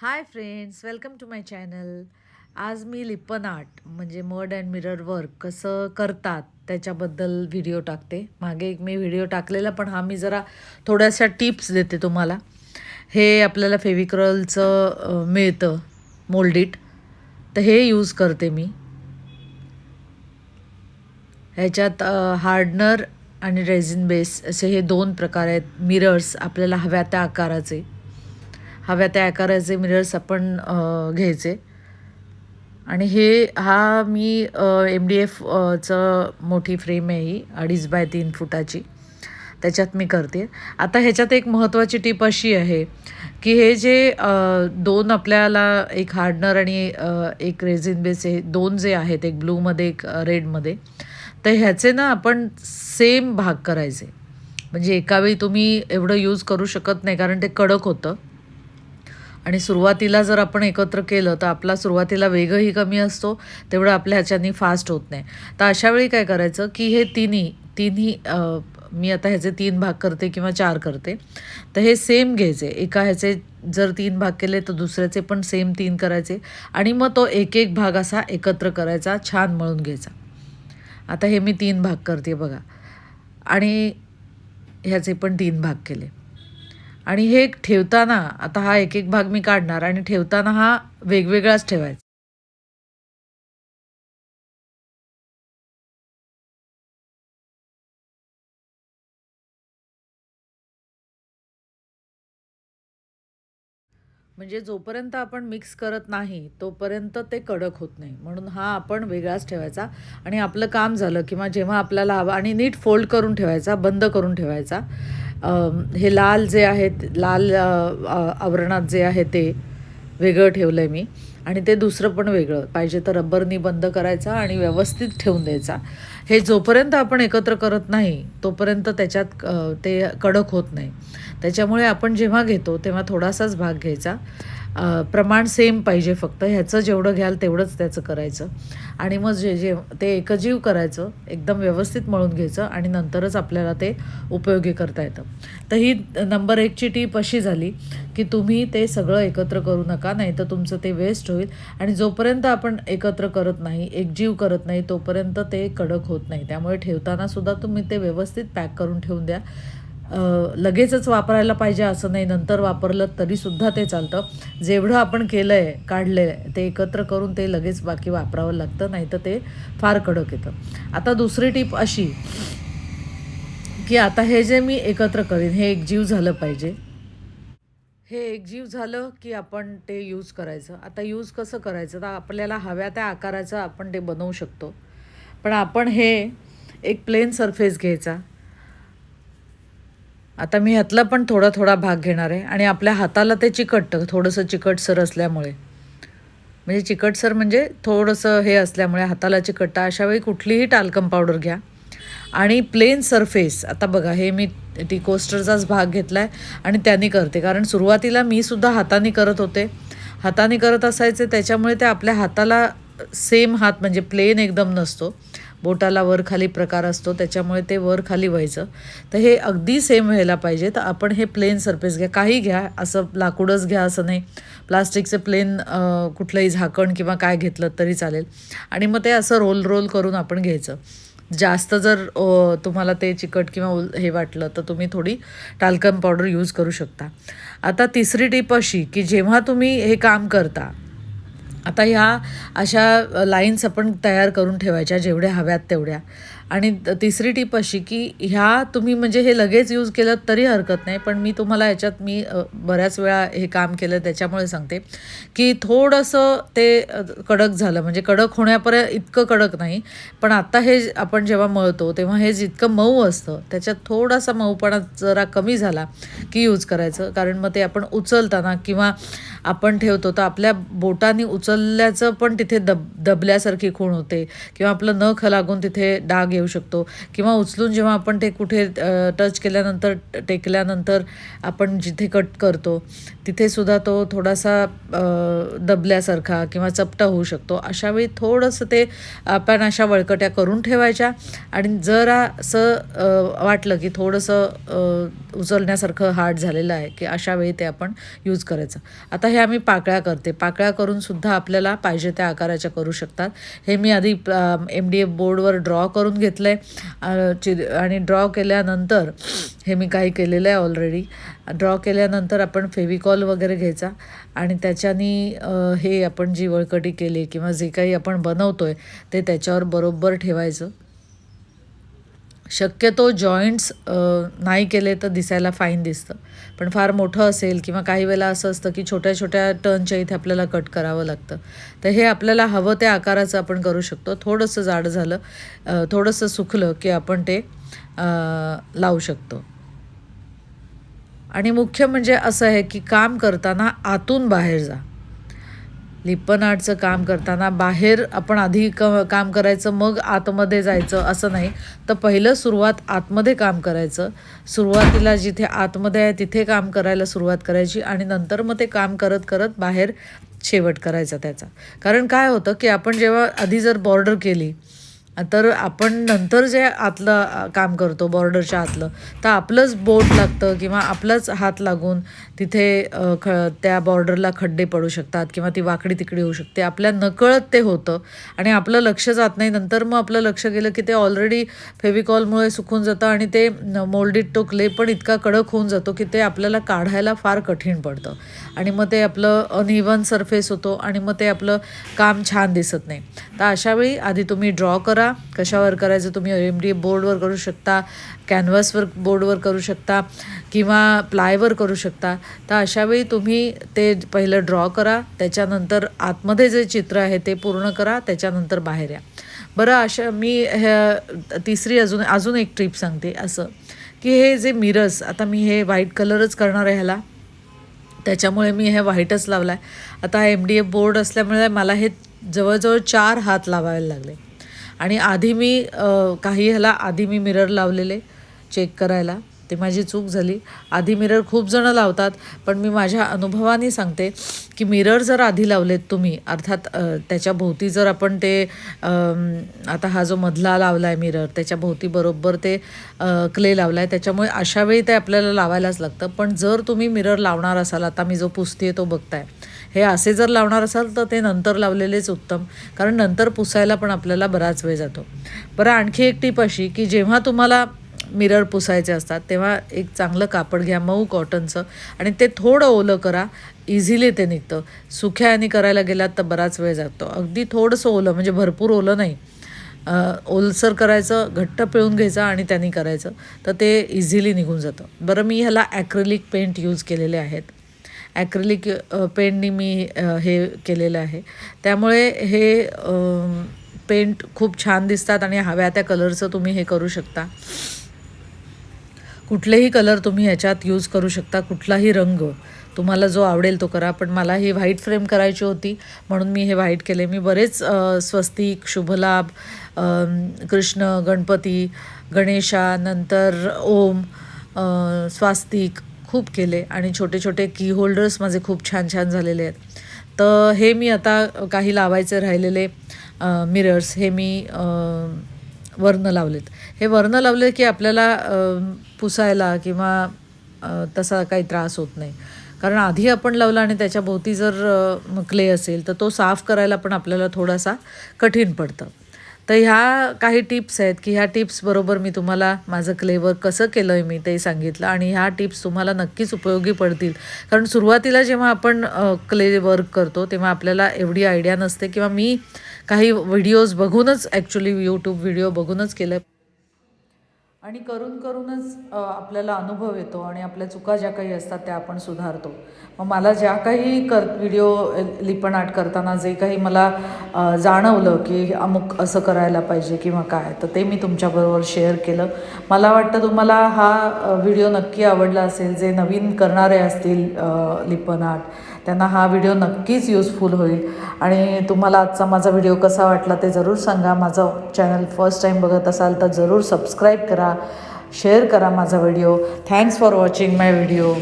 High friends, welcome to my channel. आज मी Lippan art म्हणजे मड अँड मिरर वर्क कसं करतात त्याच्याबद्दल व्हिडिओ टाकते. मागे एक मी व्हिडिओ टाकलेला, पण हा मी जरा थोड्याशा टिप्स देते तुम्हाला. हे आपल्याला फेविक्रलचं मिळतं मोल्डिट, तर हे यूज करते मी. ह्याच्यात हार्डनर आणि रेझिन बेस असे हे दोन प्रकार आहेत. मिरर्स आपल्याला हव्या त्या आकाराचे मिरर्स आपण घ्यायचे. आणि हा मी MDF चं मोठी फ्रेम आहे, ही 2.5 बाय 3 फुटाची, त्याच्यात मी करते. आता ह्याच्यात एक महत्त्वाची टिप अशी आहे की हे जे दोन आपल्याला एक हार्डनर आणि एक रेझिन बेस, हे दोन जे आहेत, एक ब्लूमध्ये एक रेडमध्ये, तर ह्याचे ना आपण सेम भाग करायचे. म्हणजे एकावेळी तुम्ही एवढं यूज करू शकत नाही, कारण ते कडक होतं. आणि सुरुवातीला जर आपण एकत्र केलं तर आपला सुरुवातीला वेगही कमी असतो, तेवढं आपल्या ह्याच्यानी फास्ट होत नाही. तर अशावेळी काय करायचं की हे तिन्ही मी आता ह्याचे 3 भाग करते किंवा 4 करते, तर हे सेम घ्यायचे. एका ह्याचे जर 3 भाग केले तर दुसऱ्याचे पण सेम 3 करायचे, आणि मग तो एक एक भाग असा एकत्र करायचा, छान मळून घ्यायचा. आता हे मी 3 भाग करते बघा, आणि ह्याचे पण 3 भाग केले. आणि हे ठेवताना आता हा एक एक भाग मी काढणार, आणि ठेवताना हा वेगवेगळाच ठेवायचा. म्हणजे जोपर्यंत आपण मिक्स करत नाही तोपर्यंत ते कडक होत नाही, म्हणून हा आपण वेगळाच ठेवायचा. आणि आपलं काम झालं किंवा जेव्हा आपल्याला हवा, आणि नीट फोल्ड करून ठेवायचा, बंद करून ठेवायचा. हे लाल जे आहेत, लाल आवरणात जे आहे ते वेगळं ठेवलं आहे मी, आणि ते दुसरं पण वेगळं. पाहिजे तर रबरनी बंद करायचा आणि व्यवस्थित ठेवून द्यायचा. हे जोपर्यंत आपण एकत्र करत नाही तोपर्यंत त्याच्यात ते कडक होत नाही. त्याच्यामुळे आपण जेव्हा घेतो तेव्हा थोडासाच भाग घ्यायचा. प्रमाण सेम पाहिजे, फक्त ह्याचं जेवढं घ्याल तेवढंच त्याचं करायचं. आणि मग जे जे ते एकजीव करायचं, एकदम व्यवस्थित मळून घ्यायचं, आणि नंतरच आपल्याला ते उपयोगी करता येतं. तर ही नंबर 1ची टीप अशी झाली की तुम्ही ते सगळं एकत्र करू नका, नाही तर तुमचं ते वेस्ट होईल. आणि जोपर्यंत आपण एकत्र करत नाही, एकजीव करत नाही, तोपर्यंत ते कडक होत नाही. त्यामुळे ठेवतानासुद्धा तुम्ही ते व्यवस्थित पॅक करून ठेवून द्या. लगेचच वापरायला पाहिजे असं नाही, नंतर वापरलं तरीसुद्धा ते चालतं. जेवढं आपण केलं आहे, काढलं आहे, ते एकत्र करून ते लगेच बाकी वापरावं लागतं, नाही तर ते फार कडक येतं. आता दुसरी टीप अशी की आता हे जे मी एकत्र करीन, हे एकजीव झालं पाहिजे. हे एकजीव झालं की आपण ते यूज करायचं. आता यूज कसं करायचं, तर आपल्याला हव्या त्या आकाराचं आपण ते बनवू शकतो. पण आपण हे एक प्लेन सरफेस घ्यायचा. आता मी ह्यातला पण थोडा थोडा भाग घेणार आहे, आणि आपल्या हाताला ते चिकटतं, थोडंसं चिकटसर असल्यामुळे. म्हणजे चिकटसर म्हणजे थोडंसं हे असल्यामुळे हाताला चिकटतं. अशावेळी कुठलीही टाल्कम पावडर घ्या आणि प्लेन सरफेस. आता बघा, हे मी टी कोस्टरचाच भाग घेतला आहे आणि त्याने करते, कारण सुरुवातीला मी सुद्धा हाताने करत होते. हाताने करत असायचे, त्याच्यामुळे ते आपल्या हाताला सेम हात, म्हणजे प्लेन एकदम नसतो, बोटाला वर खाली प्रकार असतो, त्याच्यामुळे ते वर खाली व्हायचं. तर हे अगदी सेम व्हायला पाहिजे. तर आपण हे प्लेन सरफेस घ्या, काही घ्या, असं लाकूडच घ्या असं नाही, प्लास्टिकचे प्लेन कुठलंही झाकण किंवा काय घेतलं तरी चालेल. आणि मग ते असं रोल रोल करून आपण घ्यायचं. जास्त जर तुम्हाला ते चिकट किंवा हे वाटलं तर तुम्ही थोडी टाल्कम पावडर यूज करू शकता. आता तिसरी टिप अशी की जेव्हा तुम्ही हे काम करता, आता ह्या अशा लाईन्स आपण तयार करून ठेवायच्या जेवढ्या हव्यात तेवढ्या. आणि तिसरी टिप अशी की ह्या तुम्ही, म्हणजे हे लगेच यूज केलं तरी हरकत नाही, पण मी तुम्हाला ह्याच्यात बऱ्याच वेळा हे काम केलं त्याच्यामुळे सांगते की थोडंसं ते कडक झालं, म्हणजे कडक होण्यापर्यंत इतकं कडक नाही, पण आता हे आपण जेव्हा मळतो तेव्हा हे जितकं मऊ असतं त्याच्यात थोडासा मऊपणा जरा कमी झाला की यूज करायचं. कारण मग ते आपण उचलताना किंवा आपण ठेवतो तर आपल्या बोटांनी उचलल्याचं पण तिथे दबल्यासारखी खूण होते, किंवा आपलं नख लागून तिथे डाग येऊ शकतो किंवा उचलून जेव्हा आपण ते कुठे टच केल्यानंतर टेकल्यानंतर आपण जिथे कट करतो तिथेसुद्धा तो थोडासा दबल्यासारखा किंवा चपटा होऊ शकतो. अशावेळी थोडंसं ते आपण अशा वळकट्या करून ठेवायच्या आणि जरा असं वाटलं की थोडंसं उचलण्यासारखं हार्ड झालेलं आहे की अशा वेळी ते आपण यूज करायचं. आता हे आम्ही पाकळ्या करते. पाकळ्या करूनसुद्धा आपल्याला पाहिजे त्या आकाराच्या करू शकतात. हे मी आधी MDF बोर्डवर ड्रॉ करून घेतलं आहे आणि ड्रॉ केल्यानंतर हे मी काही केलेलं आहे ऑलरेडी. ड्रॉ केल्यानंतर आपण फेविकॉल वगैरे घ्यायचा आणि त्याच्याने हे आपण जी वळकटी केली किंवा जे काही आपण बनवतो आहे ते त्याच्यावर बरोबर ठेवायचं. शक्यतो जॉईंट्स नाही केले तर दिसायला फाईन दिसतं, पण फार मोठं असेल किंवा काही वेळेला असं असतं की छोट्या छोट्या टर्नच्या इथे आपल्याला कट करावं लागतं. तर हे आपल्याला हवं त्या आकाराचं आपण करू शकतो. थोडंसं जाड झालं, थोडंसं सुकलं की आपण ते लावू शकतो. आणि मुख्य म्हणजे असं आहे की काम करताना आतून बाहेर जा. लिप्पन आर्टचं काम करताना बाहेर आपण आधी काम करायचं मग आतमध्ये जायचं असं नाही, तर पहिलं सुरुवात आतमध्ये काम करायचं. सुरुवातीला जिथे आतमध्ये आहे तिथे काम करायला सुरुवात करायची आणि नंतर मग ते काम करत करत बाहेर शेवट करायचा त्याचा. कारण काय होतं की आपण जेव्हा आधी जर बॉर्डर केली तर आपण नंतर जे आतलं काम करतो बॉर्डरच्या आतलं, तर आपलंच बोट लागतं किंवा आपलाच हात लागून तिथे त्या बॉर्डरला खड्डे पडू शकतात किंवा ती वाकडी तिकडी होऊ शकते. आपल्या नकळत ते होतं आणि आपलं लक्ष जात नाही. नंतर मग आपलं लक्ष गेलं की ते ऑलरेडी फेविकॉलमुळे सुकून जातं आणि ते मोल्डेड तो क्ले पण इतका कडक होऊन जातो की ते आपल्याला काढायला फार कठीण पडतं आणि मग ते आपलं अनइव्हन सरफेस होतो आणि मग ते आपलं काम छान दिसत नाही. तर अशावेळी आधी तुम्ही ड्रॉ करा. कशावर करायचं तुम्ही MDF बोर्डवर करू शकता, कॅनव्हासवर बोर्डवर करू शकता किंवा प्लायवर करू शकता. तर अशावेळी तुम्ही ते पहिलं ड्रॉ करा, त्याच्यानंतर आतमध्ये जे चित्र आहे ते पूर्ण करा, त्याच्यानंतर बाहेर या. बरं, मी तिसरी अजून एक ट्रिप सांगते असं की हे जे मिरर्स, आता मी हे व्हाईट कलरच करणार आहे ह्याला, त्याच्यामुळे मी हे व्हाईटच लावला आहे. आता MDF बोर्ड असल्यामुळे मला हे जवळजवळ 4 हात लावायला लागले आणि आधी मी आधी मी मिरर लावलेले चेक करायला. ते माझी चूक झाली. आधी मिरर खूप जणं लावतात, पण मी माझ्या अनुभवाने सांगते की मिरर जर आधी लावलेत तुम्ही, अर्थात त्याच्या भोवती जर आपण ते आता हा जो मधला लावला आहे मिरर, त्याच्या भोवती बरोबर ते क्ले लावला आहे, त्याच्यामुळे अशावेळी ते आपल्याला लावायलाच लागतं. पण जर तुम्ही मिरर लावणार असाल, आता मी जो पुसते तो बघताय, हे असे जर लावणार असाल तर ते नंतर लावलेलेच उत्तम, कारण नंतर पुसायला पण आपल्याला बराच वेळ जातो. बरं, आणखी एक टीप अशी की जेव्हा तुम्हाला मिरर पुसायचे असतात तेव्हा एक चांगलं कापड घ्या मऊ कॉटनचं आणि ते थोडं ओलं करा. इझिली ते निघतं. सुख्याने करायला गेलात तर बराच वेळ जातो. अगदी थोडंसं ओलं, म्हणजे भरपूर ओलं नाही, ओलसर करायचं, घट्ट पिळून घ्यायचं आणि त्यांनी करायचं, तर ते इझिली निघून जातं. बरं, मी ह्याला ॲक्रिलिक पेंट यूज केलेले आहेत. ॲक्रिलिक पेंटनी मी हे केलेलं आहे, त्यामुळे हे पेंट खूप छान दिसतात आणि हव्या त्या कलरचं तुम्ही हे करू शकता. कुठलेही कलर तुम्ही ह्याच्यात यूज करू शकता, कुठलाही रंग तुम्हाला जो आवडेल तो करा. पण मला ही व्हाईट फ्रेम करायची होती म्हणून मी हे व्हाईट केले. मी बरेच स्वस्तिक, शुभलाभ, कृष्ण, गणपती, गणेशा, नंतर ओम, स्वास्तिक खूप केले आणि छोटे छोटे की होल्डर्स माझे खूप छान छान झालेले आहेत. तर हे मी आता काही लावायचे राहिलेले मिरर्स हे मी वरनं लावलेत. हे वरनं लावले की आपल्याला पुसायला किंवा तसा काही त्रास होत नाही, कारण आधी आपण लावला आणि त्याच्या भोवती जर क्ले असेल तर तो साफ करायला पण आपल्याला थोडासा कठीण पडतं. तर ह्या काही टिप्स आहेत की ह्या टिप्सबरोबर मी तुम्हाला माझं क्ले वर्क कसं केलं आहे मी ते सांगितलं आणि ह्या टिप्स तुम्हाला नक्कीच उपयोगी पडतील. कारण सुरुवातीला जेव्हा आपण क्ले वर्क करतो तेव्हा आपल्याला एवढी आयडिया नसते किंवा मी काही व्हिडिओज बघूनच, ॲक्च्युली यूट्यूब व्हिडिओ बघूनच केलं आणि करूनच आपल्याला अनुभव येतो आणि आपल्या चुका ज्या काही असतात त्या आपण सुधारतो. मग मला ज्या काही व्हिडिओ लिपण आर्ट करताना जे काही मला जाणवलं की अमुक असं करायला पाहिजे किंवा काय, तर ते मी तुमच्याबरोबर शेअर केलं. मला वाटतं तुम्हाला हा व्हिडिओ नक्की आवडला असेल. जे नवीन करणारे असतील लिपण आर्ट त्यांना हा व्हिडिओ नक्कीच युजफुल होईल. आणि तुम्हाला आजचा माझा व्हिडिओ कसा वाटला ते जरूर सांगा. माझं चॅनल फर्स्ट टाईम बघत असाल तर जरूर सबस्क्राईब करा, शेअर करा माझा video. Thanks for watching my video.